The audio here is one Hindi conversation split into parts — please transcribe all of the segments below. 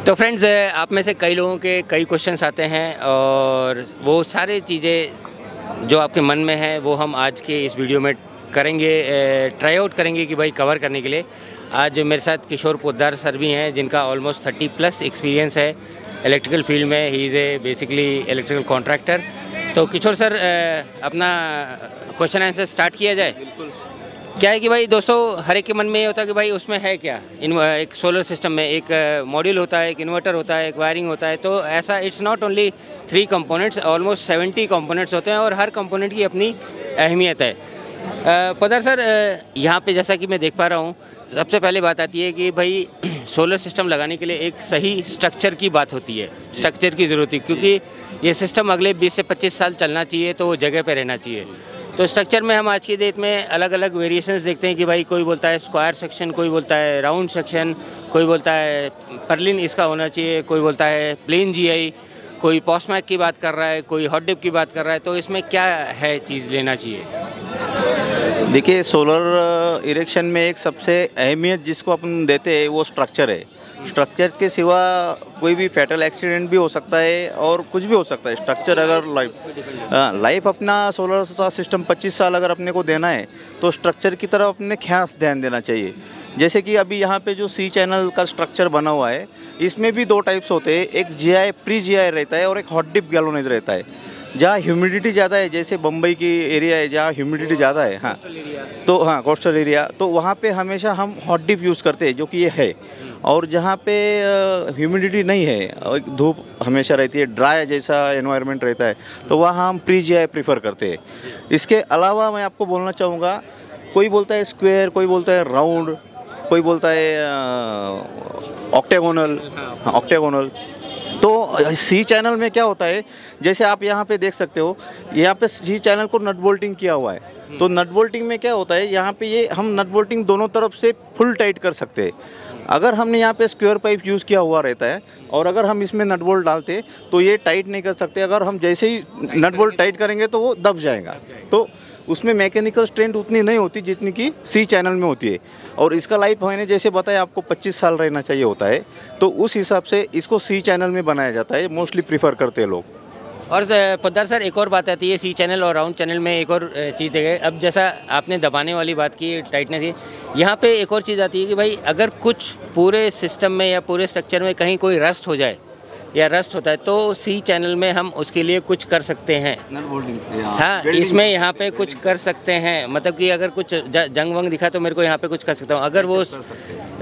तो फ्रेंड्स, आप में से कई लोगों के कई क्वेश्चंस आते हैं और वो सारे चीज़ें जो आपके मन में हैं वो हम आज के इस वीडियो में करेंगे, ट्राई आउट करेंगे कि भाई कवर करने के लिए। आज मेरे साथ किशोर पोद्दार सर भी हैं जिनका ऑलमोस्ट 30+ एक्सपीरियंस है इलेक्ट्रिकल फील्ड में। He is a basically electrical contractor. तो किशोर सर, अपना क्वेश्चन आंसर स्टार्ट किया जाए। बिल्कुल। क्या है कि भाई दोस्तों, हर एक के मन में ये होता है कि भाई उसमें है क्या। एक सोलर सिस्टम में एक मॉड्यूल होता है, एक इन्वर्टर होता है, एक वायरिंग होता है। तो ऐसा it's not only 3 components, almost 70 components होते हैं और हर कंपोनेंट की अपनी अहमियत है। पोद्दार सर, यहाँ पे जैसा कि मैं देख पा रहा हूँ, सबसे पहले बात आती है कि भाई सोलर सिस्टम लगाने के लिए एक सही स्ट्रक्चर की बात होती है, स्ट्रक्चर की ज़रूरत है, क्योंकि ये सिस्टम अगले 20 से 25 साल चलना चाहिए, तो वो जगह पे रहना चाहिए। तो स्ट्रक्चर में हम आज की डेट में अलग अलग वेरिएशंस देखते हैं कि भाई कोई बोलता है स्क्वायर सेक्शन, कोई बोलता है राउंड सेक्शन, कोई बोलता है पर्लिन इसका होना चाहिए, कोई बोलता है प्लेन जीआई, कोई पॉस्मैक की बात कर रहा है, कोई हॉट डिप की बात कर रहा है। तो इसमें क्या है चीज़ लेना चाहिए? देखिए, सोलर इरेक्शन में एक सबसे अहमियत जिसको अपन देते हैं वो स्ट्रक्चर है। स्ट्रक्चर के सिवा कोई भी फैटल एक्सीडेंट भी हो सकता है और कुछ भी हो सकता है। स्ट्रक्चर अगर लाइफ अपना सोलर सिस्टम 25 साल अगर अपने को देना है तो स्ट्रक्चर की तरफ अपने खास ध्यान देना चाहिए। जैसे कि अभी यहाँ पे जो सी चैनल का स्ट्रक्चर बना हुआ है, इसमें भी 2 टाइप्स होते हैं। एक जीआई प्री जीआई रहता है और एक हॉट डिप गैल्वेनाइज रहता है। जहाँ ह्यूमिडिटी ज़्यादा है, जैसे बम्बई की एरिया है जहाँ ह्यूमिडिटी ज़्यादा है, हाँ, तो हाँ कोस्टल एरिया, तो वहाँ पे हमेशा हम हॉट डिप यूज़ करते हैं, जो कि ये है। और जहाँ पे ह्यूमिडिटी नहीं है, धूप हमेशा रहती है, ड्राई जैसा एनवायरनमेंट रहता है, तो वहाँ हम प्री जीआई प्रीफर करते हैं। इसके अलावा मैं आपको बोलना चाहूँगा, कोई बोलता है स्क्वायर, कोई बोलता है राउंड, कोई बोलता है ऑक्टेगोनल, ऑक्टेगोनल। तो सी चैनल में क्या होता है, जैसे आप यहाँ पे देख सकते हो, यहाँ पे सी चैनल को नट बोल्टिंग किया हुआ है। तो नट बोल्टिंग में क्या होता है, यहाँ पे ये हम नट बोल्टिंग दोनों तरफ से फुल टाइट कर सकते हैं। अगर हमने यहाँ पे स्क्वायर पाइप यूज़ किया हुआ रहता है और अगर हम इसमें नट बोल्ट डालते तो ये टाइट नहीं कर सकते। अगर हम जैसे ही नट बोल्ट टाइट करेंगे तो वो दब जाएगा। तो उसमें मैकेनिकल स्ट्रेंथ उतनी नहीं होती जितनी कि सी चैनल में होती है। और इसका लाइफ मैंने जैसे बताया आपको 25 साल रहना चाहिए होता है, तो उस हिसाब से इसको सी चैनल में बनाया जाता है, मोस्टली प्रीफर करते हैं लोग। और पोद्दार सर, एक और बात आती है सी चैनल और राउंड चैनल में, एक और चीज़ है। अब जैसा आपने दबाने वाली बात की, टाइटनेस की, यहाँ पे एक और चीज़ आती है कि भाई अगर कुछ पूरे सिस्टम में या पूरे स्ट्रक्चर में कहीं कोई रस्ट हो जाए या रस्ट होता है तो सी चैनल में हम उसके लिए कुछ कर सकते हैं। हाँ, इसमें यहाँ पे कुछ कर सकते हैं, मतलब कि अगर कुछ जंग वंग दिखा तो मेरे को यहाँ पे कुछ कर सकता हूँ। अगर वो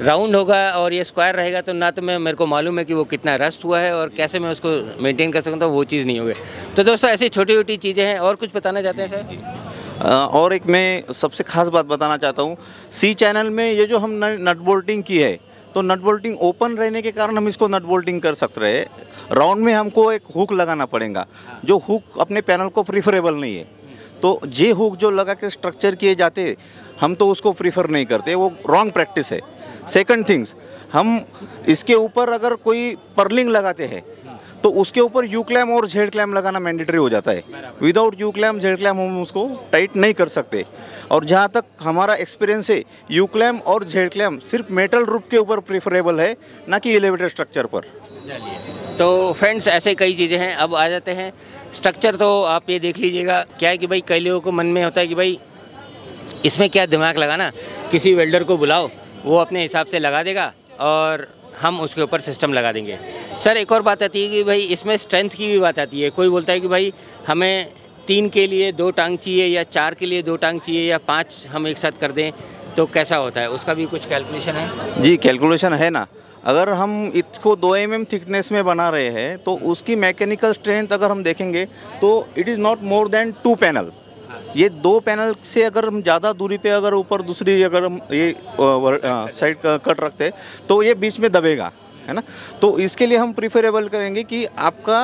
राउंड होगा और ये स्क्वायर रहेगा तो ना तो मेरे को मालूम है कि वो कितना रस्ट हुआ है और कैसे मैं उसको मेंटेन कर सकता हूँ, वो चीज़ नहीं होगी। तो दोस्तों, ऐसी छोटी छोटी चीज़ें हैं। और कुछ बताना चाहते हैं सर? और एक मैं सबसे खास बात बताना चाहता हूँ, सी चैनल में ये जो हम नट बोल्टिंग की है, तो नट बोल्टिंग ओपन रहने के कारण हम इसको नट बोल्टिंग कर सकते रहे। राउंड में हमको एक हुक लगाना पड़ेगा, जो हुक अपने पैनल को प्रीफरेबल नहीं है। तो ये हुक जो लगा के स्ट्रक्चर किए जाते, हम तो उसको प्रीफर नहीं करते, वो रॉन्ग प्रैक्टिस है। सेकंड थिंग्स, हम इसके ऊपर अगर कोई पर्लिंग लगाते हैं तो उसके ऊपर यू क्लैम और जेड क्लैम लगाना मैंडेटरी हो जाता है। Without U clamp Z clamp हम उसको टाइट नहीं कर सकते। और जहाँ तक हमारा एक्सपीरियंस है, यू क्लैम और जेड क्लैम सिर्फ मेटल रूफ के ऊपर प्रेफरेबल है, ना कि एलिवेटेड स्ट्रक्चर पर। तो फ्रेंड्स, ऐसे कई चीज़ें हैं। अब आ जाते हैं स्ट्रक्चर। तो आप ये देख लीजिएगा, क्या है कि भाई कई लोगों को मन में होता है कि भाई इसमें क्या दिमाग लगाना, किसी वेल्डर को बुलाओ, वो अपने हिसाब से लगा देगा और हम उसके ऊपर सिस्टम लगा देंगे। सर, एक और बात आती है कि भाई इसमें स्ट्रेंथ की भी बात आती है। कोई बोलता है कि भाई हमें 3 के लिए 2 टांग चाहिए, या 4 के लिए 2 टांग चाहिए, या 5 हम एक साथ कर दें, तो कैसा होता है? उसका भी कुछ कैलकुलेशन है? जी, कैलकुलेशन है ना। अगर हम इसको 2 mm थिकनेस में बना रहे हैं तो उसकी मैकेनिकल स्ट्रेंथ अगर हम देखेंगे तो it is not more than 2 panel. ये 2 पैनल से अगर हम ज़्यादा दूरी पे अगर ऊपर दूसरी अगर हम ये साइड का कट रखते हैं तो ये बीच में दबेगा, है ना। तो इसके लिए हम प्रीफरेबल करेंगे कि आपका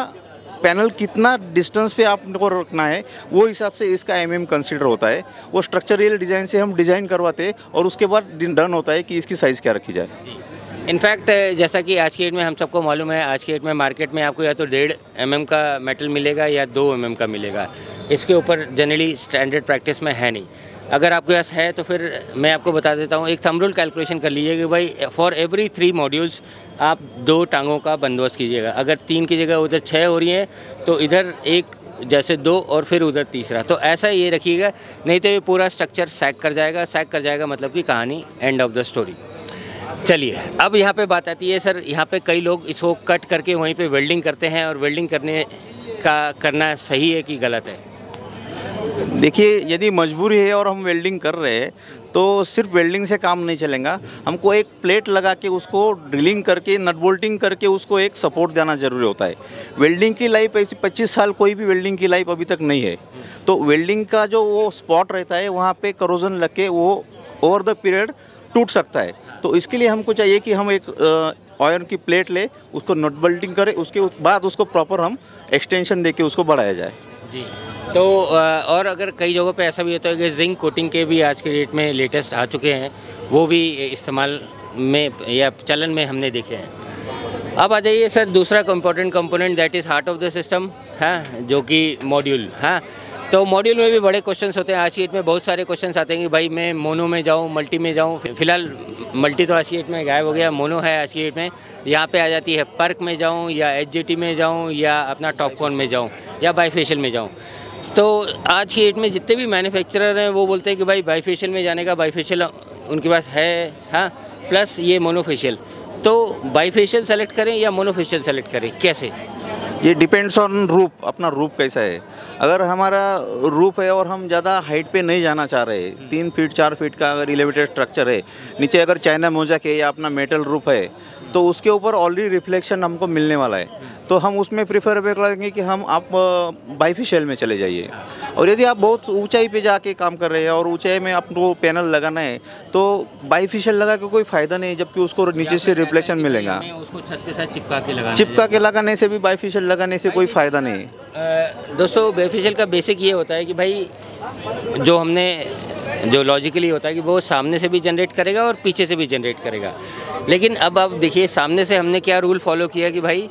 पैनल कितना डिस्टेंस पे आपको रखना है, वो हिसाब से इसका mm कंसीडर होता है। वो स्ट्रक्चरल डिज़ाइन से हम डिज़ाइन करवाते हैं और उसके बाद डन होता है कि इसकी साइज़ क्या रखी जाए। इनफैक्ट जैसा कि आज की डेट में हम सबको मालूम है, आज की डेट में मार्केट में आपको या तो 1.5 mm का मेटल मिलेगा या 2 mm का मिलेगा। इसके ऊपर जनरली स्टैंडर्ड प्रैक्टिस में है नहीं। अगर आपके पास है तो फिर मैं आपको बता देता हूँ, एक थंब रूल कैलकुलेशन कर लीजिए कि भाई फॉर एवरी 3 मॉड्यूल्स आप 2 टांगों का बंदोबस्त कीजिएगा। अगर 3 की जगह उधर 6 हो रही हैं तो इधर एक जैसे 2 और फिर उधर तीसरा, तो ऐसा ये रखिएगा, नहीं तो ये पूरा स्ट्रक्चर सैग कर जाएगा। सैग कर जाएगा मतलब कि कहानी एंड ऑफ द स्टोरी। चलिए अब यहाँ पे बात आती है सर, यहाँ पे कई लोग इसको कट करके वहीं पे वेल्डिंग करते हैं, और वेल्डिंग करना सही है कि गलत है? देखिए, यदि मजबूरी है और हम वेल्डिंग कर रहे हैं तो सिर्फ वेल्डिंग से काम नहीं चलेगा। हमको एक प्लेट लगा के उसको ड्रिलिंग करके नट बोल्टिंग करके उसको एक सपोर्ट देना ज़रूरी होता है। वेल्डिंग की लाइफ ऐसी 25 साल कोई भी वेल्डिंग की लाइफ अभी तक नहीं है। तो वेल्डिंग का जो वो स्पॉट रहता है वहाँ पे करोजन लग के वो ओवर द पीरियड टूट सकता है। तो इसके लिए हमको चाहिए कि हम एक आयरन की प्लेट ले, उसको नट बोल्टिंग करें, उसके बाद उसको प्रॉपर हम एक्सटेंशन दे के उसको बढ़ाया जाए। जी। तो और अगर कई जगहों पे ऐसा भी होता है कि जिंक कोटिंग के भी आज के डेट में लेटेस्ट आ चुके हैं, वो भी इस्तेमाल में या चलन में हमने देखे हैं। अब आ जाइए सर दूसरा important component that is heart of the system, है जो कि मॉड्यूल। हाँ, तो मॉड्यूल में भी बड़े क्वेश्चंस होते हैं। आज की डेट में बहुत सारे क्वेश्चंस आते हैं कि भाई मैं मोनो में जाऊँ, मल्टी में जाऊँ। फिलहाल मल्टी तो आज की डेट में गायब हो गया, मोनो है आज की डेट में। यहाँ पे आ जाती है पर्क में जाऊँ या एचजीटी में जाऊँ या अपना टॉपकॉन में जाऊँ या बाईफेशियल में जाऊँ। तो आज की डेट में जितने भी मैन्युफैक्चरर हैं वो बोलते हैं कि भाई बाईफेशियल में जाने का, बाईफेशियल उनके पास है, हाँ, प्लस ये मोनोफेशियल। तो बाईफेशियल सेलेक्ट करें या मोनोफेशियल सेलेक्ट करें, कैसे? ये डिपेंड्स ऑन रूफ, अपना रूफ कैसा है। अगर हमारा रूफ है और हम ज़्यादा हाइट पे नहीं जाना चाह रहे, 3 फीट 4 फीट का अगर एलिवेटेड स्ट्रक्चर है, नीचे अगर चाइना मोज़ेक है या अपना मेटल रूफ है, तो उसके ऊपर ऑलरेडी रिफ्लेक्शन हमको मिलने वाला है, तो हम उसमें प्रीफर करेंगे कि हम आप बाईफेशियल में चले जाइए। और यदि आप बहुत ऊंचाई पे जाके काम कर रहे हैं और ऊंचाई में आपको पैनल लगाना है तो बाईफेशियल लगा के कोई फ़ायदा नहीं, जबकि उसको नीचे से रिफ्लेक्शन मिलेगा। उसको छत के साथ चिपका के लगाने से भी बाईफेशियल लगाने से कोई फ़ायदा नहीं। दोस्तों, बाईफेशियल का बेसिक ये होता है कि भाई जो लॉजिकली होता है कि वो सामने से भी जनरेट करेगा और पीछे से भी जनरेट करेगा। लेकिन अब आप देखिए सामने से हमने क्या रूल फॉलो किया कि भाई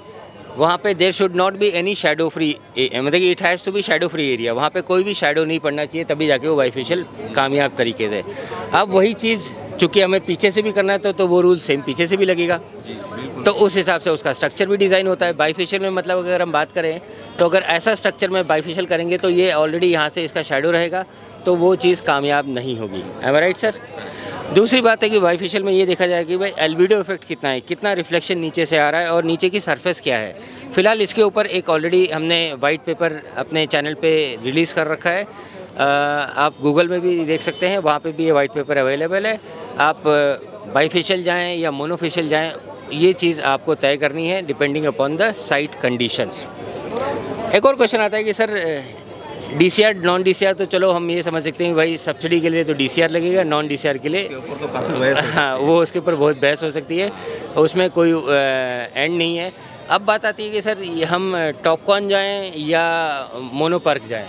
वहाँ पे there should not be any shadow free, मतलब कि it has to be shadow free area. वहाँ पे कोई भी शैडो नहीं पड़ना चाहिए, तभी जाके वो बाईफेशियल कामयाब तरीके से। अब वही चीज़ चूँकि हमें पीछे से भी करना है तो वो रूल सेम पीछे से भी लगेगा। तो उस हिसाब से उसका स्ट्रक्चर भी डिज़ाइन होता है। बाईफेशियल में मतलब अगर हम बात करें तो अगर ऐसा स्ट्रक्चर में बाईफेशियल करेंगे तो ये ऑलरेडी यहाँ से इसका शैडो रहेगा, तो वो चीज़ कामयाब नहीं होगी। एम आई राइट सर? दूसरी बात है कि बाईफेशियल में ये देखा जाए कि भाई एल्बिडो इफेक्ट कितना है, कितना रिफ्लेक्शन नीचे से आ रहा है और नीचे की सरफेस क्या है। फिलहाल इसके ऊपर एक ऑलरेडी हमने वाइट पेपर अपने चैनल पे रिलीज़ कर रखा है। आप गूगल में भी देख सकते हैं, वहाँ पे भी ये वाइट पेपर अवेलेबल है। आप बाईफेशियल जाएँ या मोनोफेशियल जाएँ, ये चीज़ आपको तय करनी है depending upon the site conditions. एक और क्वेश्चन आता है कि सर डीसीआर नॉन डीसीआर, तो चलो हम ये समझ सकते हैं भाई सब्सिडी के लिए तो डीसीआर लगेगा, नॉन डीसीआर के लिए हाँ वो उसके ऊपर बहुत बहस हो सकती है, उसमें कोई एंड नहीं है। अब बात आती है कि सर हम टॉपकॉन जाएं या मोनोपर्क जाएं?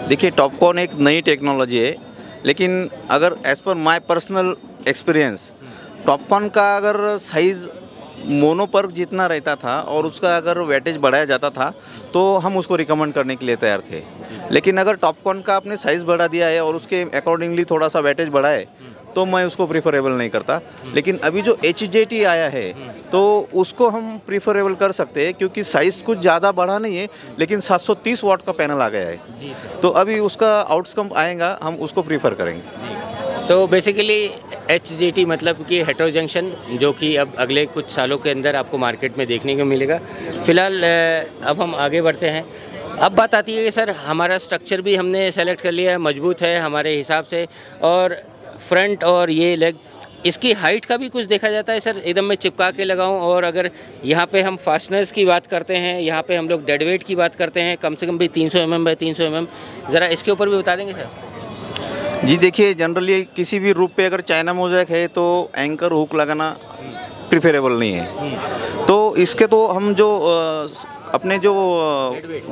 देखिए, टॉपकॉन एक नई टेक्नोलॉजी है, लेकिन अगर as per my personal experience Topcon का अगर साइज़ मोनोपर्क जितना रहता था और उसका अगर वेटेज बढ़ाया जाता था तो हम उसको रिकमेंड करने के लिए तैयार थे। लेकिन अगर टॉपकॉन का आपने साइज़ बढ़ा दिया है और उसके अकॉर्डिंगली थोड़ा सा वेटेज बढ़ा है तो मैं उसको प्रीफरेबल नहीं करता। लेकिन अभी जो HJT आया है तो उसको हम प्रीफरेबल कर सकते हैं, क्योंकि साइज़ कुछ ज़्यादा बढ़ा नहीं है, लेकिन 730 वाट का पैनल आ गया है। तो अभी उसका आउटकम आएगा, हम उसको प्रीफर करेंगे। तो बेसिकली HJT मतलब कि हेटेरो जंक्शन, जो कि अब अगले कुछ सालों के अंदर आपको मार्केट में देखने को मिलेगा। फिलहाल अब हम आगे बढ़ते हैं। अब बात आती है कि सर हमारा स्ट्रक्चर भी हमने सेलेक्ट कर लिया है, मजबूत है हमारे हिसाब से, और फ्रंट और ये लेग, इसकी हाइट का भी कुछ देखा जाता है सर? एकदम मैं चिपका के लगाऊं, और अगर यहाँ पे हम फास्टनर्स की बात करते हैं, यहाँ पे हम लोग डेड वेट की बात करते हैं, कम से कम भी 300 mm बाय 300 mm, ज़रा इसके ऊपर भी बता देंगे सर? जी देखिए, जनरली किसी भी रूप पे अगर चाइना मोज़ेक है तो एंकर हुक लगाना प्रीफरेबल नहीं है। तो इसके तो हम जो अपने जो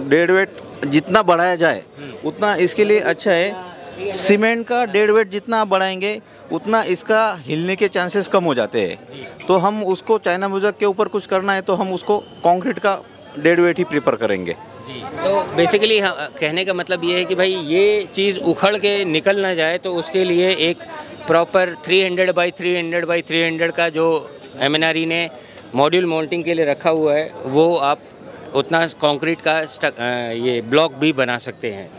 डेड वेट जितना बढ़ाया जाए उतना इसके लिए अच्छा है। सीमेंट का डेड वेट जितना आप बढ़ाएंगे उतना इसका हिलने के चांसेस कम हो जाते हैं। तो हम उसको चाइना मोज़ेक के ऊपर कुछ करना है तो हम उसको कंक्रीट का डेड वेट ही प्रीफर करेंगे। जी। तो बेसिकली कहने का मतलब ये है कि भाई ये चीज़ उखड़ के निकल ना जाए, तो उसके लिए एक प्रॉपर 300 बाई 300 बाई 300 का जो एमएनआरई ने मॉड्यूल माउंटिंग के लिए रखा हुआ है, वो आप उतना कंक्रीट का ये ब्लॉक भी बना सकते हैं।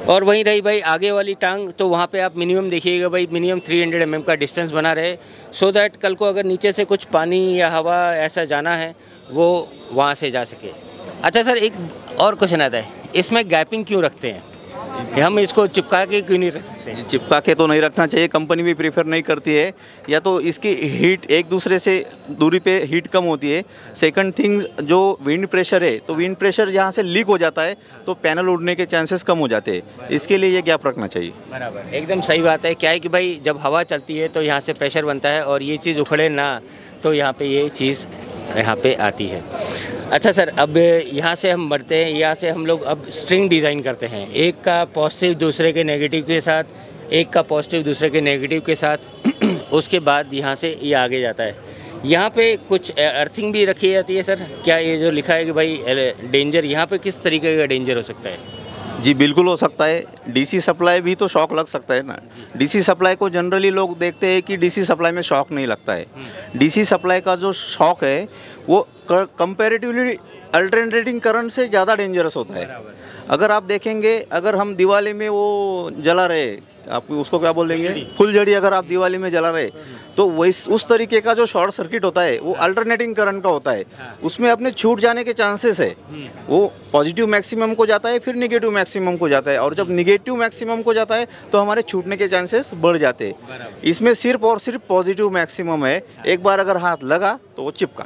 और वहीं रही भाई आगे वाली टांग, तो वहाँ पे आप मिनिमम देखिएगा भाई, मिनिमम 300 mm का डिस्टेंस बना रहे, सो दैट कल को अगर नीचे से कुछ पानी या हवा ऐसा जाना है वो वहाँ से जा सके। अच्छा सर, एक और क्वेश्चन आता है, इसमें गैपिंग क्यों रखते हैं? हम इसको चिपका के क्यों नहीं रखते हैं? चिपका के तो नहीं रखना चाहिए, कंपनी भी प्रीफर नहीं करती है, या तो इसकी हीट एक दूसरे से दूरी पे हीट कम होती है। सेकंड थिंग, जो विंड प्रेशर है, तो विंड प्रेशर यहाँ से लीक हो जाता है तो पैनल उड़ने के चांसेस कम हो जाते हैं। इसके लिए ये गैप रखना चाहिए। बराबर, एकदम सही बात है। क्या है कि भाई जब हवा चलती है तो यहाँ से प्रेशर बनता है, और ये चीज़ उखड़े ना तो यहाँ पे ये चीज़ यहाँ पे आती है। अच्छा सर, अब यहाँ से हम बढ़ते हैं, यहाँ से हम लोग अब स्ट्रिंग डिज़ाइन करते हैं, एक का पॉजिटिव दूसरे के नेगेटिव के साथ, एक का पॉजिटिव दूसरे के नेगेटिव के साथ। उसके बाद यहाँ से ये आगे जाता है। यहाँ पे कुछ अर्थिंग भी रखी जाती है सर। क्या ये जो लिखा है कि भाई डेंजर, यहाँ पे किस तरीके का डेंजर हो सकता है? जी बिल्कुल हो सकता है। डीसी सप्लाई भी तो शॉक लग सकता है ना। डीसी सप्लाई को जनरली लोग देखते हैं कि डीसी सप्लाई में शॉक नहीं लगता है। डीसी सप्लाई का जो शॉक है वो कंपैरेटिवली अल्टरनेटिंग करंट से ज़्यादा डेंजरस होता है। अगर आप देखेंगे, अगर हम दिवाली में वो जला रहे, आप उसको क्या बोलेंगे, फुलझड़ी, अगर आप दिवाली में जला रहे, तो वही उस तरीके का जो शॉर्ट सर्किट होता है वो अल्टरनेटिंग करंट का होता है। उसमें अपने छूट जाने के चांसेस है। वो पॉजिटिव मैक्सिमम को जाता है, फिर निगेटिव मैक्सिमम को जाता है, और जब निगेटिव मैक्सिमम को जाता है तो हमारे छूटने के चांसेस बढ़ जाते हैं। इसमें सिर्फ और सिर्फ पॉजिटिव मैक्सिमम है। एक बार अगर हाथ लगा तो वो चिपका।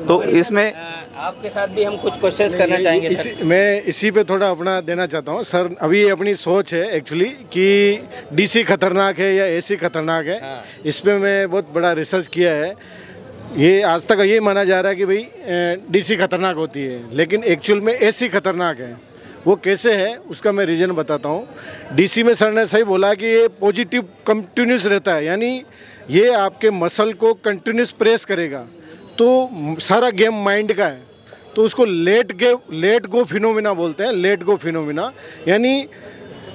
तो इसमें आपके साथ भी हम कुछ क्वेश्चंस करना चाहेंगे। मैं इसी पे थोड़ा अपना देना चाहता हूँ सर। अभी अपनी सोच है एक्चुअली कि डीसी खतरनाक है या एसी खतरनाक है। इस पे मैं बहुत बड़ा रिसर्च किया है। ये आज तक ये माना जा रहा है कि भाई डीसी खतरनाक होती है, लेकिन एक्चुअल में एसी खतरनाक है। वो कैसे है उसका मैं रीज़न बताता हूँ। डीसी में सर ने सही बोला कि ये पॉजिटिव कंटिन्यूस रहता है, यानी ये आपके मसल को कंटिन्यूस प्रेस करेगा। तो सारा गेम माइंड का है, तो उसको लेट गो फिनोमिना बोलते हैं। लेट गो फिनोमिना यानी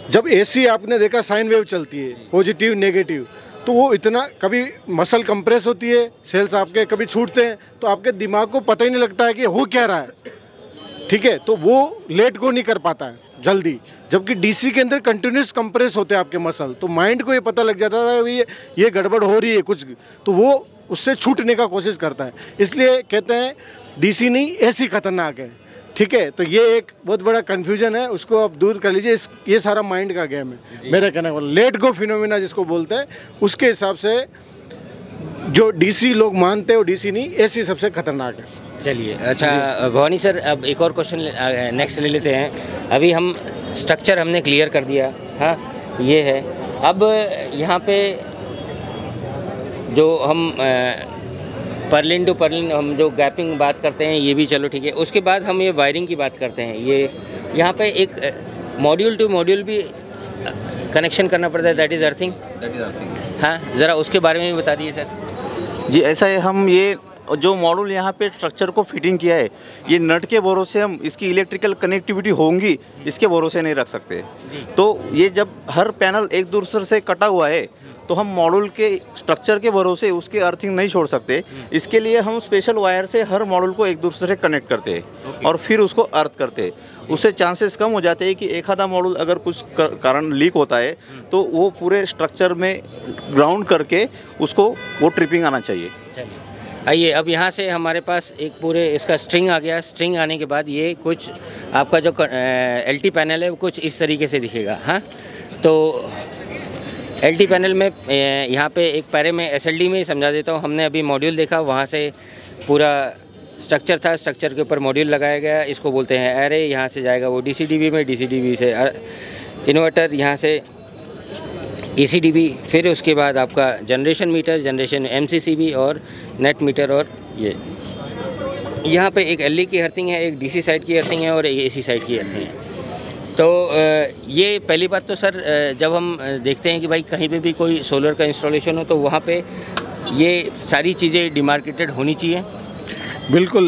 जब एसी आपने देखा साइन वेव चलती है, पॉजिटिव नेगेटिव, तो वो इतना कभी मसल कंप्रेस होती है, सेल्स आपके कभी छूटते हैं, तो आपके दिमाग को पता ही नहीं लगता है कि हो क्या रहा है। ठीक है, तो वो लेट गो नहीं कर पाता है जल्दी। जबकि डीसी के अंदर कंटिन्यूस कंप्रेस होते हैं आपके मसल, तो माइंड को ये पता लग जाता है ये गड़बड़ हो रही है कुछ, तो वो उससे छूटने का कोशिश करता है। इसलिए कहते हैं डीसी नहीं एसी खतरनाक है। ठीक है, तो ये एक बहुत बड़ा कन्फ्यूजन है, उसको आप दूर कर लीजिए। ये सारा माइंड का गेम है। मेरा कहना है लेट गो फिनोमिना जिसको बोलते हैं, उसके हिसाब से जो डीसी लोग मानते हैं वो डीसी नहीं एसी सबसे खतरनाक है। चलिए, अच्छा भवानी सर, अब एक और क्वेश्चन नेक्स्ट ले लेते हैं। अभी हम स्ट्रक्चर हमने क्लियर कर दिया, हाँ ये है। अब यहाँ पे जो हम पर्लिन टू पर्लिन हम जो गैपिंग बात करते हैं, ये भी चलो ठीक है। उसके बाद हम ये वायरिंग की बात करते हैं। ये यहाँ पे एक मॉड्यूल टू मॉड्यूल भी कनेक्शन करना पड़ता है, दैट इज़ अर्थिंग। हाँ, ज़रा उसके बारे में भी बता दीजिए सर। जी ऐसा है, हम ये जो मॉड्यूल यहाँ पे स्ट्रक्चर को फिटिंग किया है, ये नट के भरोसे हम इसकी इलेक्ट्रिकल कनेक्टिविटी होंगी इसके भरोसे नहीं रख सकते। तो ये जब हर पैनल एक दूसरे से कटा हुआ है तो हम मॉड्यूल के स्ट्रक्चर के भरोसे उसके अर्थिंग नहीं छोड़ सकते। इसके लिए हम स्पेशल वायर से हर मॉड्यूल को एक दूसरे से कनेक्ट करते हैं और फिर उसको अर्थ करते हैं। उससे चांसेस कम हो जाते हैं कि एक आधा मॉड्यूल अगर कुछ कारण लीक होता है तो वो पूरे स्ट्रक्चर में ग्राउंड करके उसको वो ट्रिपिंग आना चाहिए। आइए, अब यहाँ से हमारे पास एक पूरे इसका स्ट्रिंग आ गया। स्ट्रिंग आने के बाद ये कुछ आपका जो एलटी पैनल है वो कुछ इस तरीके से दिखेगा। हाँ, तो एलटी पैनल में यहाँ पे एक पैरे में एसएलडी में ही समझा देता हूँ। हमने अभी मॉड्यूल देखा, वहाँ से पूरा स्ट्रक्चर था, स्ट्रक्चर के ऊपर मॉड्यूल लगाया गया, इसको बोलते हैं एरे। यहाँ से जाएगा वो डीसीडीबी में, डीसीडीबी से इन्वर्टर, यहाँ से ईसीडीबी, फिर उसके बाद आपका जनरेशन मीटर, जनरेशन एमसीसीबी और नेट मीटर। और ये यहाँ पे एक एलई की अर्थिंग है, एक डीसी साइड की अर्थिंग है और एक एसी साइड की अर्थिंग है। तो ये पहली बात तो सर, जब हम देखते हैं कि भाई कहीं पे भी कोई सोलर का इंस्टॉलेशन हो तो वहाँ पे ये सारी चीज़ें डिमार्केटेड होनी चाहिए। बिल्कुल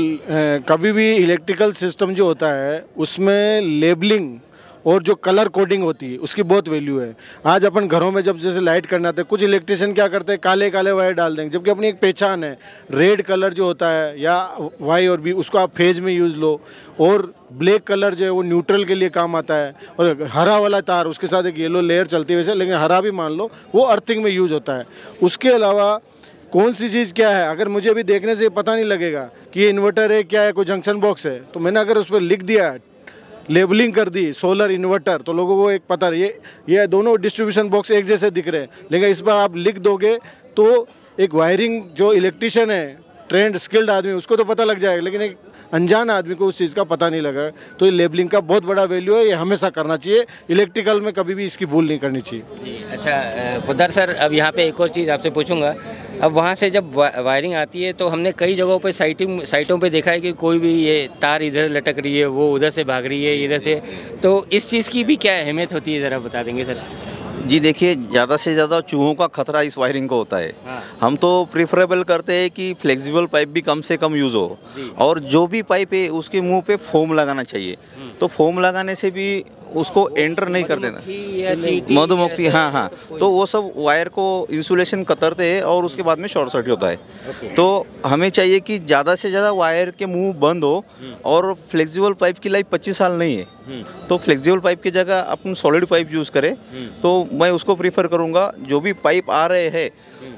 कभी भी इलेक्ट्रिकल सिस्टम जो होता है उसमें लेबलिंग और जो कलर कोडिंग होती है उसकी बहुत वैल्यू है। आज अपन घरों में जब जैसे लाइट करना आते हैं, कुछ इलेक्ट्रिशियन क्या करते हैं, काले काले वायर डाल देंगे, जबकि अपनी एक पहचान है। रेड कलर जो होता है या वाई और बी, उसको आप फेज में यूज़ लो, और ब्लैक कलर जो है वो न्यूट्रल के लिए काम आता है, और हरा वाला तार उसके साथ एक येलो लेयर चलती है वैसे, लेकिन हरा भी मान लो वो अर्थिंग में यूज़ होता है। उसके अलावा कौन सी चीज़ क्या है, अगर मुझे अभी देखने से पता नहीं लगेगा कि ये इन्वर्टर है क्या है, कोई जंक्शन बॉक्स है, तो मैंने अगर उस पर लिख दिया, लेबलिंग कर दी सोलर इन्वर्टर, तो लोगों को एक पता ये दोनों डिस्ट्रीब्यूशन बॉक्स एक जैसे दिख रहे हैं, लेकिन इस पर आप लिख दोगे तो एक वायरिंग जो इलेक्ट्रिशियन है, ट्रेंड स्किल्ड आदमी, उसको तो पता लग जाएगा, लेकिन एक अनजान आदमी को उस चीज़ का पता नहीं लगा। तो ये लेबलिंग का बहुत बड़ा वैल्यू है, ये हमेशा करना चाहिए। इलेक्ट्रिकल में कभी भी इसकी भूल नहीं करनी चाहिए जी। अच्छा पोद्दार सर, अब यहाँ पे एक और चीज़ आपसे पूछूंगा। अब वहाँ से जब वायरिंग आती है तो हमने कई जगहों पे साइटों पे देखा है कि कोई भी ये तार इधर लटक रही है, वो उधर से भाग रही है, इधर से, तो इस चीज़ की भी क्या अहमियत होती है, ज़रा बता देंगे सर? जी देखिए, ज़्यादा से ज़्यादा चूहों का खतरा इस वायरिंग को होता है। हाँ। हम तो प्रिफरेबल करते हैं कि फ्लेक्सिबल पाइप भी कम से कम यूज़ हो, और जो भी पाइप है उसके मुंह पे फोम लगाना चाहिए। तो फोम लगाने से भी उसको एंटर नहीं कर देना, मधुमक्खी, हाँ, तो वो सब वायर को इंसुलेशन कतरते हैं और उसके बाद में शॉर्ट सर्किट होता है। तो हमें चाहिए कि ज़्यादा से ज़्यादा वायर के मुंह बंद हो, और फ्लेक्सिबल पाइप की लाइफ 25 साल नहीं है, तो फ्लेक्सिबल पाइप की जगह अपन सॉलिड पाइप यूज़ करें, तो मैं उसको प्रीफर करूँगा। जो भी पाइप आ रहे हैं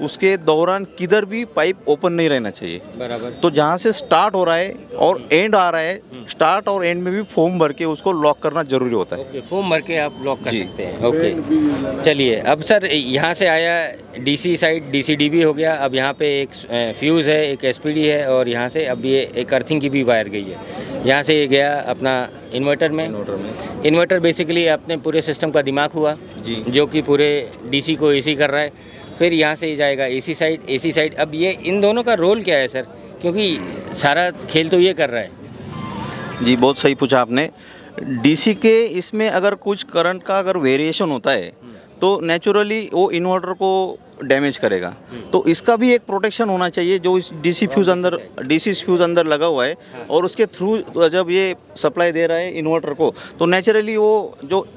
उसके दौरान किधर भी पाइप ओपन नहीं रहना चाहिए, बराबर। तो जहाँ से स्टार्ट हो रहा है और एंड आ रहा है, स्टार्ट और एंड में भी फोम भर के उसको लॉक करना जरूरी होता है। फोम भर के आप लॉक कर सकते हैं। ओके, चलिए अब सर यहाँ से आया डीसी साइड, डीसी-डीबी हो गया, अब यहाँ पे एक फ्यूज़ है, एक एसपीडी है, और यहाँ से अब ये एक अर्थिंग की भी वायर गई है। यहाँ से ये गया अपना इन्वर्टर में। इन्वर्टर बेसिकली अपने पूरे सिस्टम का दिमाग हुआ जी, जो कि पूरे डीसी को एसी कर रहा है। फिर यहाँ से जाएगा एसी साइड। अब ये इन दोनों का रोल क्या है सर, क्योंकि सारा खेल तो ये कर रहा है। जी बहुत सही पूछा आपने। डीसी के इसमें अगर कुछ करंट का अगर वेरिएशन होता है तो नेचुरली वो इन्वर्टर को डैमेज करेगा, तो इसका भी एक प्रोटेक्शन होना चाहिए। जो इस डीसी फ्यूज़ अंदर लगा हुआ है और उसके थ्रू जब ये सप्लाई दे रहा है इन्वर्टर को, तो नेचुरली वो जो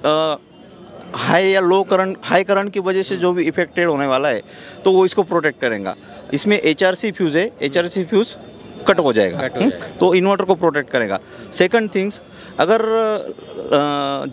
हाई या लो करंट, हाई करंट की वजह से जो भी इफेक्टेड होने वाला है तो वो इसको प्रोटेक्ट करेगा। इसमें एचआरसी फ्यूज़ है, एचआरसी फ्यूज़ कट हो जाएगा, तो इन्वर्टर को प्रोटेक्ट करेगा। सेकंड थिंग्स, अगर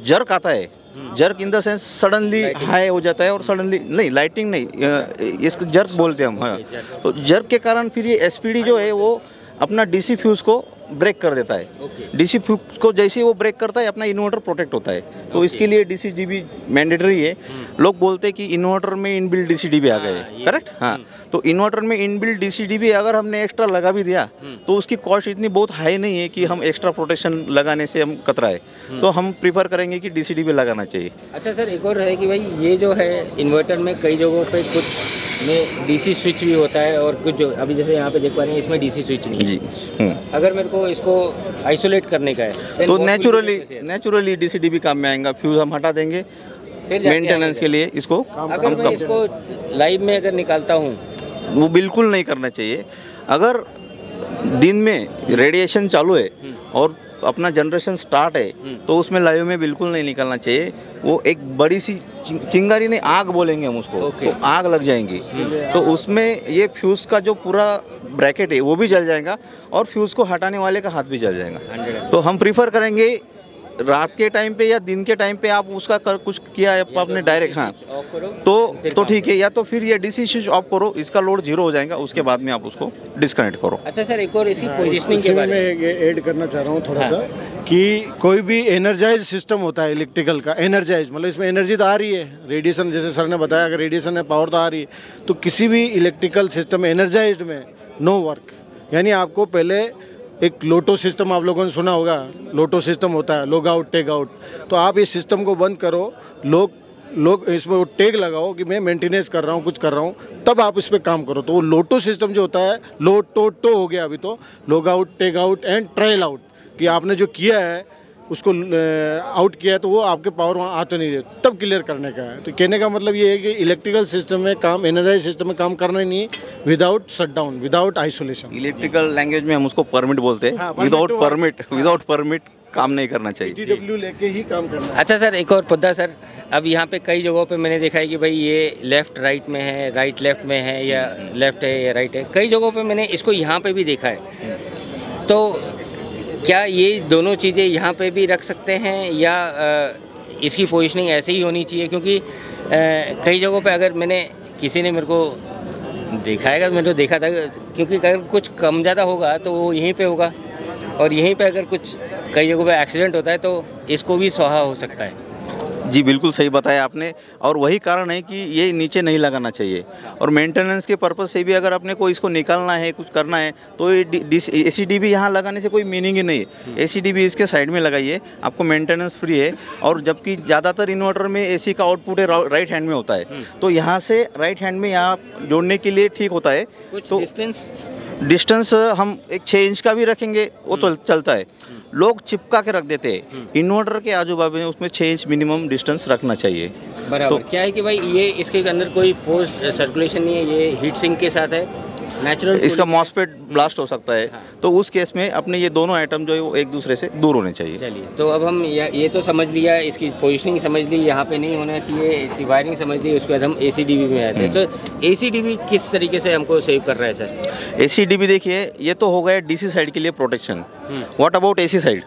जर्क आता है, jerk in the sense suddenly high हो जाता है और सडनली नहीं, लाइटिंग नहीं, इसको जर्क बोलते हैं हम, हाँ। तो जर्क के कारण फिर ये एसपीडी जो है वो अपना डीसी फ्यूज़ को ब्रेक कर देता है। डीसी फ्यूज़ को जैसे ही वो ब्रेक करता है अपना इन्वर्टर प्रोटेक्ट होता है। तो इसके लिए डीसी-डीबी मैंडेटरी है। लोग बोलते हैं कि इन्वर्टर में इनबिल्ट डीसी-डीबी आ गए, करेक्ट, हाँ। तो इन्वर्टर में इनबिल्ट डीसी-डीबी अगर हमने एक्स्ट्रा लगा भी दिया तो उसकी कॉस्ट इतनी बहुत हाई नहीं है कि हम एक्स्ट्रा प्रोटेक्शन लगाने से हम कतराए, तो हम प्रीफर करेंगे कि डीसी-डीबी लगाना चाहिए। अच्छा सर, एक और है कि भाई ये जो है इन्वर्टर में कई जगहों पे कुछ में डीसी स्विच भी होता है, और कुछ जो अभी जैसे यहाँ पे देख पा रहे हैं इसमें डीसी स्विच नहीं है जी। अगर मेरे को इसको आइसोलेट करने का है तो नेचुरली डीसी-डीबी काम में आएगा। फ्यूज़ हम हटा देंगे मेंटेनेंस के लिए इसको। अगर मैं इसको लाइव में अगर निकालता हूँ, वो बिल्कुल नहीं करना चाहिए। अगर दिन में रेडिएशन चालू है और अपना जनरेशन स्टार्ट है तो उसमें लाइव में बिल्कुल नहीं निकलना चाहिए। वो एक बड़ी सी चिंगारी नहीं, आग बोलेंगे हम उसको, तो आग लग जाएंगी, तो उसमें ये फ्यूज़ का जो पूरा ब्रैकेट है वो भी जल जाएगा और फ्यूज़ को हटाने वाले का हाथ भी जल जाएगा। तो हम प्रीफर करेंगे रात के टाइम पे या दिन के टाइम पे आप उसका कुछ किया है आपने डायरेक्ट, हाँ, तो ठीक है, या तो फिर ये डीसी स्विच ऑफ करो, इसका लोड जीरो हो जाएगा, उसके बाद में आप उसको डिस्कनेक्ट करो। अच्छा सर, एक और इसकी पोजीशनिंग के बारे में ऐड करना चाह रहा हूँ थोड़ा सा, कि कोई भी एनर्जाइज सिस्टम होता है इलेक्ट्रिकल का, एनर्जाइज मतलब इसमें एनर्जी तो आ रही है, रेडिएशन जैसे सर ने बताया, अगर रेडिएशन है पावर तो आ रही है, तो किसी भी इलेक्ट्रिकल सिस्टम एनर्जाइज्ड में नो वर्क। यानी आपको पहले एक लोटो सिस्टम आप लोगों ने सुना होगा, लोटो सिस्टम होता है, लॉग आउट टेक आउट, तो आप इस सिस्टम को बंद करो, लोग इसमें वो टैग लगाओ कि मैं मेंटेनेंस कर रहा हूँ, कुछ कर रहा हूँ, तब आप इस पर काम करो। तो वो लोटो सिस्टम जो होता है, लोटो हो गया अभी तो, log out take out and trial out, कि आपने जो किया है उसको आउट किया है तो वो आपके पावर वहाँ आ तो नहीं रहे, तब क्लियर करने का है। तो कहने का मतलब ये है कि इलेक्ट्रिकल सिस्टम में काम, एनर्जाइज सिस्टम में काम करना ही नहीं without shutdown, without isolation. Electrical language में हम उसको परमिट बोलते हैं। हाँ, विदाउट परमिट काम नहीं करना चाहिए। TW लेके ही काम करना है। अच्छा सर, एक और मुद्दा सर, अब यहाँ पे कई जगहों पे मैंने देखा है कि भाई ये लेफ़्ट राइट में है, राइट लेफ़्ट में है, या लेफ़्ट है या राइट है। कई जगहों पे मैंने इसको यहाँ पे भी देखा है। तो क्या ये दोनों चीज़ें यहाँ पे भी रख सकते हैं, या इसकी पोजीशनिंग ऐसे ही होनी चाहिए? क्योंकि कई जगहों पे अगर मैंने, किसी ने मेरे को दिखाएगा, मैंने तो देखा था, क्योंकि अगर कुछ कम ज़्यादा होगा तो वो यहीं पे होगा, और यहीं पे अगर कुछ कई जगहों पे एक्सीडेंट होता है तो इसको भी स्वाहा हो सकता है। जी बिल्कुल सही बताया आपने, और वही कारण है कि ये नीचे नहीं लगाना चाहिए। और मेंटेनेंस के पर्पज़ से भी अगर अपने को इसको निकालना है, कुछ करना है, तो ये ACDB यहाँ लगाने से कोई मीनिंग ही नहीं है। ACDB इसके साइड में लगाइए, आपको मेंटेनेंस फ्री है। और जबकि ज़्यादातर इन्वर्टर में AC का आउटपुट है राइट हैंड में होता है, तो यहाँ से राइट हैंड में यहाँ जोड़ने के लिए ठीक होता है। कुछ तो डिस्टेंस हम एक 6 इंच का भी रखेंगे वो तो चलता है। लोग चिपका के रख देते हैं इन्वर्टर के आजू बाजू में, उसमें 6 इंच मिनिमम डिस्टेंस रखना चाहिए। बराबर। तो क्या है कि भाई ये इसके अंदर कोई फोर्स सर्कुलेशन नहीं है, ये हीट सिंक के साथ है, नेचुरल। इसका मॉसफेट ब्लास्ट हो सकता है। हाँ। तो उस केस में अपने ये दोनों आइटम जो है वो एक दूसरे से दूर होने चाहिए। चलिए, तो अब हम ये तो समझ लिया, इसकी पोजीशनिंग समझ ली, यहाँ पे नहीं होना चाहिए, इसकी वायरिंग समझ ली, उसके बाद हम ACDB में आते हैं। तो ACDB किस तरीके से हमको सेव कर रहा है सर? ACDB देखिए, ये तो हो गया DC साइड के लिए protection. What about AC side?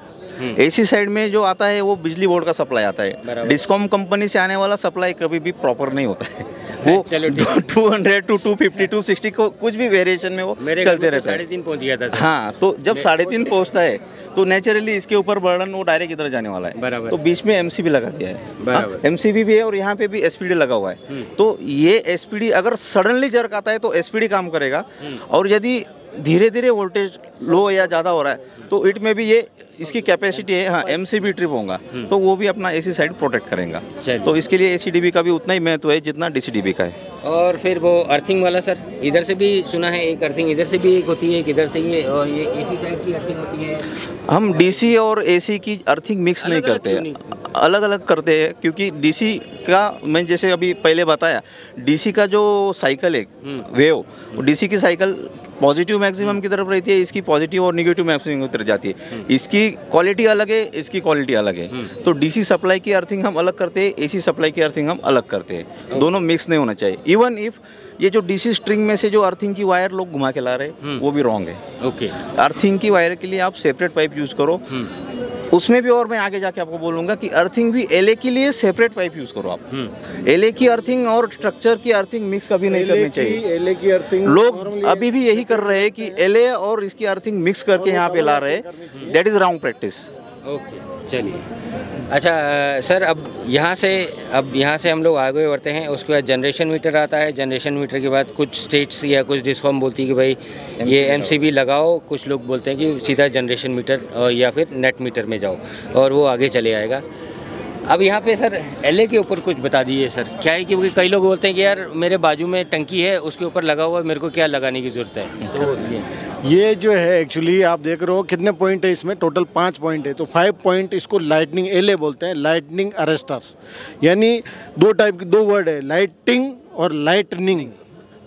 AC side में जो आता है वो बिजली बोर्ड का सप्लाई आता है। डिस्कॉम कंपनी से आने वाला सप्लाई कभी भी प्रॉपर नहीं होता है। वो 200 to 250 260 को कुछ भी वेरिएशन में वो चलते रहता है। 3.5 पहुंच गया था सर। हाँ, तो जब 3.5 पहुंचता है तो नेचुरली इसके ऊपर बर्डन वो डायरेक्ट इधर जाने वाला है। बराबर। तो बीच में MCB लगा दिया है। MCB भी है और यहाँ पे भी SPD लगा हुआ है। तो ये SPD अगर सडनली जर्क आता है तो SPD काम करेगा, और यदि धीरे धीरे वोल्टेज लो या ज़्यादा हो रहा है तो इट में भी ये इसकी कैपेसिटी है, हाँ, MCB ट्रिप होगा तो वो भी अपना AC साइड प्रोटेक्ट करेगा। तो इसके लिए ACDB का भी उतना ही महत्व है जितना DCDB का है। और फिर वो अर्थिंग वाला सर, इधर से भी सुना है एक अर्थिंग इधर से भी एक होती है, एक इधर से ये, और ये AC साइड की अर्थिंग होती है। हम DC और AC की अर्थिंग मिक्स नहीं करते हैं, अलग अलग करते हैं। क्योंकि DC का, मैं जैसे अभी पहले बताया, DC का जो साइकिल है वेव, DC की साइकिल पॉजिटिव मैक्सिमम की तरफ रहती है, इसकी पॉजिटिव और नेगेटिव मैक्सिमम की तरफ जाती है। इसकी क्वालिटी अलग है, इसकी क्वालिटी अलग है। तो DC सप्लाई की अर्थिंग हम अलग करते हैं, AC सप्लाई की अर्थिंग हम अलग करते हैं। दोनों मिक्स नहीं होना चाहिए। इवन इफ ये जो DC स्ट्रिंग में से जो अर्थिंग की वायर लोग घुमा के ला रहे हैं वो भी रॉन्ग है। ओके, अर्थिंग की वायर के लिए आप सेपरेट पाइप यूज़ करो। उसमें भी, और मैं आगे जाके आपको बोलूँगा कि अर्थिंग भी LA के लिए सेपरेट पाइप यूज़ करो आप। LA की अर्थिंग और स्ट्रक्चर की अर्थिंग मिक्स कभी नहीं करनी चाहिए। LA की अर्थिंग लोग अभी भी यही कर रहे हैं कि LA और इसकी अर्थिंग मिक्स करके यहाँ पे ला रहे हैं। That is wrong practice. Okay, चलिए। अच्छा सर, अब यहाँ से हम लोग आगे बढ़ते हैं। उसके बाद जनरेशन मीटर आता है। जनरेशन मीटर के बाद कुछ स्टेट्स या कुछ डिस्कॉम बोलती है कि भाई ये MCB लगाओ, कुछ लोग बोलते हैं कि सीधा जनरेशन मीटर या फिर नेट मीटर में जाओ और वो आगे चले आएगा। अब यहाँ पे सर LA के ऊपर कुछ बता दीजिए सर। क्या है कि कई लोग बोलते हैं कि यार मेरे बाजू में टंकी है, उसके ऊपर लगा हुआ है, मेरे को क्या लगाने की ज़रूरत है? तो ये जो है एक्चुअली आप देख रहे हो कितने पॉइंट है इसमें, टोटल 5 पॉइंट है। तो 5 पॉइंट इसको लाइटनिंग LA बोलते हैं, लाइटनिंग अरेस्टर। यानी दो वर्ड है, लाइटिंग और लाइटनिंग।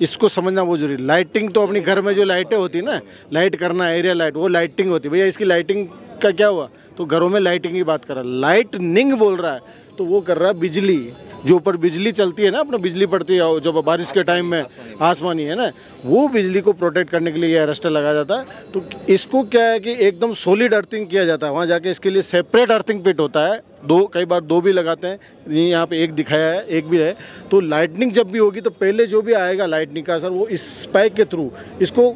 इसको समझना बहुत जरूरी। लाइटिंग तो अपनी घर में जो लाइटें होती है ना, लाइट करना, एरिया लाइट, वो लाइटिंग होती है। भैया इसकी लाइटिंग का क्या हुआ? तो घरों में लाइटिंग की बात कर रहा है। लाइटनिंग बोल रहा है तो वो कर रहा है बिजली, जो ऊपर बिजली चलती है ना, अपना बिजली पड़ती है जब बारिश के टाइम में, आसमानी है ना, वो बिजली को प्रोटेक्ट करने के लिए ये अरेस्टर लगाया जाता है। तो इसको क्या है कि एकदम सॉलिड अर्थिंग किया जाता है। वहाँ जाके इसके लिए सेपरेट अर्थिंग फिट होता है। कई बार दो भी लगाते हैं, यहाँ पे एक दिखाया है, एक भी है। तो लाइटनिंग जब भी होगी तो पहले जो भी आएगा लाइटनिंग का असर, वो इस स्पाइक के थ्रू इसको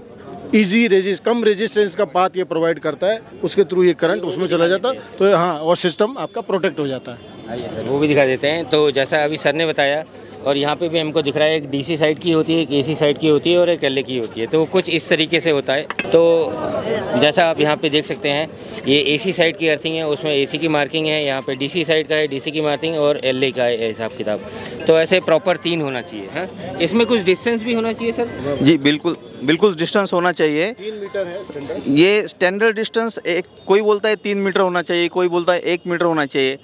कम रेजिस्टेंस का पाथ ये प्रोवाइड करता है, उसके थ्रू ये करंट उसमें चला जाता है। तो हाँ, और सिस्टम आपका प्रोटेक्ट हो जाता है। आइए सर, वो भी दिखा देते हैं। तो जैसा अभी सर ने बताया और यहाँ पे भी हमको दिख रहा है एक डीसी साइड की होती है, एक एसी साइड की होती है और एक एलए की होती है। तो कुछ इस तरीके से होता है। तो जैसा आप यहाँ पे देख सकते हैं, ये एसी साइड की अर्थिंग है, उसमें एसी की मार्किंग है। यहाँ पे डीसी साइड का है, डीसी की मार्किंग और एलए का है हिसाब किताब। तो ऐसे प्रॉपर 3 होना चाहिए। हाँ, इसमें कुछ डिस्टेंस भी होना चाहिए सर? जी बिल्कुल, बिल्कुल डिस्टेंस होना चाहिए। 3 मीटर है स्टैंडर्ड। ये स्टैंडर्ड डिस्टेंस एक, कोई बोलता है 3 मीटर होना चाहिए, कोई बोलता है 1 मीटर होना चाहिए।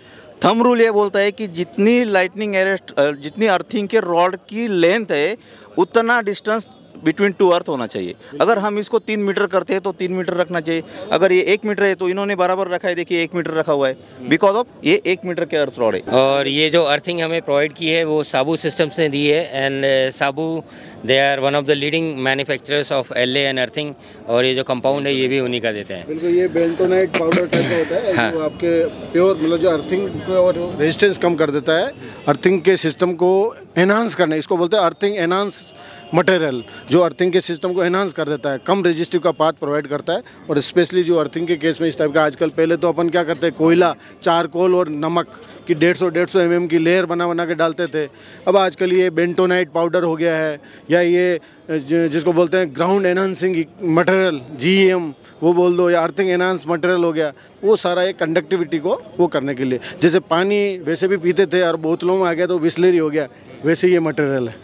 थंब रूल ये बोलता है कि जितनी लाइटनिंग अरेस्ट, जितनी अर्थिंग के रॉड की लेंथ है उतना डिस्टेंस बिटवीन टू अर्थ होना चाहिए। अगर हम इसको 3 मीटर करते हैं तो 3 मीटर रखना चाहिए। अगर ये 1 मीटर है तो इन्होंने बराबर रखा है, देखिए 1 मीटर रखा हुआ है, बिकॉज ऑफ ये 1 मीटर के अर्थ रॉड है। और ये जो अर्थिंग हमें प्रोवाइड की है वो साबू सिस्टम्स ने दी है। एंड साबू they are one of the leading manufacturers of LA and earthing. और ये जो कंपाउंड है ये भी उन्हीं का देते हैं। बिल्कुल, ये बेंटोनाइट पाउडर टाइप का होता है। हाँ। जो आपके प्योर मतलब जो अर्थिंग को और रेजिस्टेंस कम कर देता है, अर्थिंग के सिस्टम को एनहांस करने, इसको बोलते हैं अर्थिंग एनहांस मटेरियल, जो अर्थिंग के सिस्टम को एनहांस कर देता है, कम रेजिस्टिव का पाथ प्रोवाइड करता है। और स्पेशली जो अर्थिंग के केस में इस टाइप का, आजकल पहले तो अपन क्या करते हैं, कोयला, चारकोल और नमक की 150 mm की लेयर बना बना के डालते थे। अब आजकल ये बेंटोनाइट पाउडर हो गया है, या ये जिसको बोलते हैं ग्राउंड एनहांसिंग मटेरियल, GEM वो बोल दो, या अर्थिंग एनहांस मटेरियल हो गया। वो सारा एक कंडक्टिविटी को वो करने के लिए, जैसे पानी वैसे भी पीते थे और बोतलों में आ गया तो बिस्लेरी हो गया, वैसे ये मटेरियल है।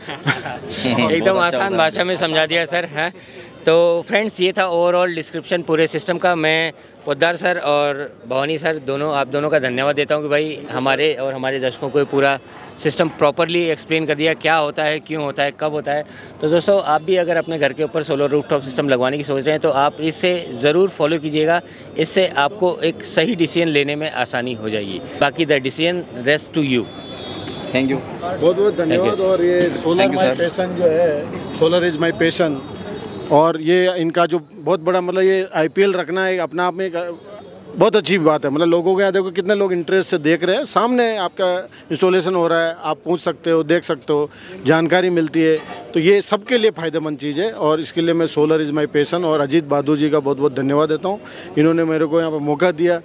एकदम आसान भाषा में समझा दिया सर। हैं तो फ्रेंड्स, ये था ओवरऑल डिस्क्रिप्शन पूरे सिस्टम का। मैं पोद्दार सर और भवानी सर दोनों, आप दोनों का धन्यवाद देता हूँ कि भाई हमारे और हमारे दर्शकों को पूरा सिस्टम प्रॉपरली एक्सप्लेन कर दिया, क्या होता है, क्यों होता है, कब होता है। तो दोस्तों, आप भी अगर अपने घर के ऊपर सोलर रूफटॉप सिस्टम लगवाने की सोच रहे हैं तो आप इससे ज़रूर फॉलो कीजिएगा। इससे आपको एक सही डिसीजन लेने में आसानी हो जाएगी। बाकी the decision rest to you. Thank you, बहुत बहुत धन्यवाद। और ये सोलर माई पैशन जो है, सोलर इज़ माई पैशन, और ये इनका जो बहुत बड़ा मतलब ये IPL रखना है अपना आप में एक बहुत अच्छी बात है। मतलब लोगों के यहाँ देखो कितने लोग इंटरेस्ट से देख रहे हैं, सामने आपका इंस्टॉलेशन हो रहा है, आप पूछ सकते हो, देख सकते हो, जानकारी मिलती है। तो ये सबके लिए फ़ायदेमंद चीज़ है। और इसके लिए मैं सोलर इज़ माई पैशन और अजीत बहादुर जी का बहुत बहुत धन्यवाद देता हूँ। इन्होंने मेरे को यहाँ पर मौका दिया,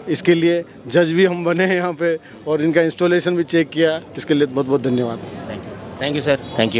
इसके लिए जज भी हम बने हैं यहाँ पे, और इनका इंस्टॉलेशन भी चेक किया, इसके लिए बहुत बहुत धन्यवाद। Thank you sir, thank you.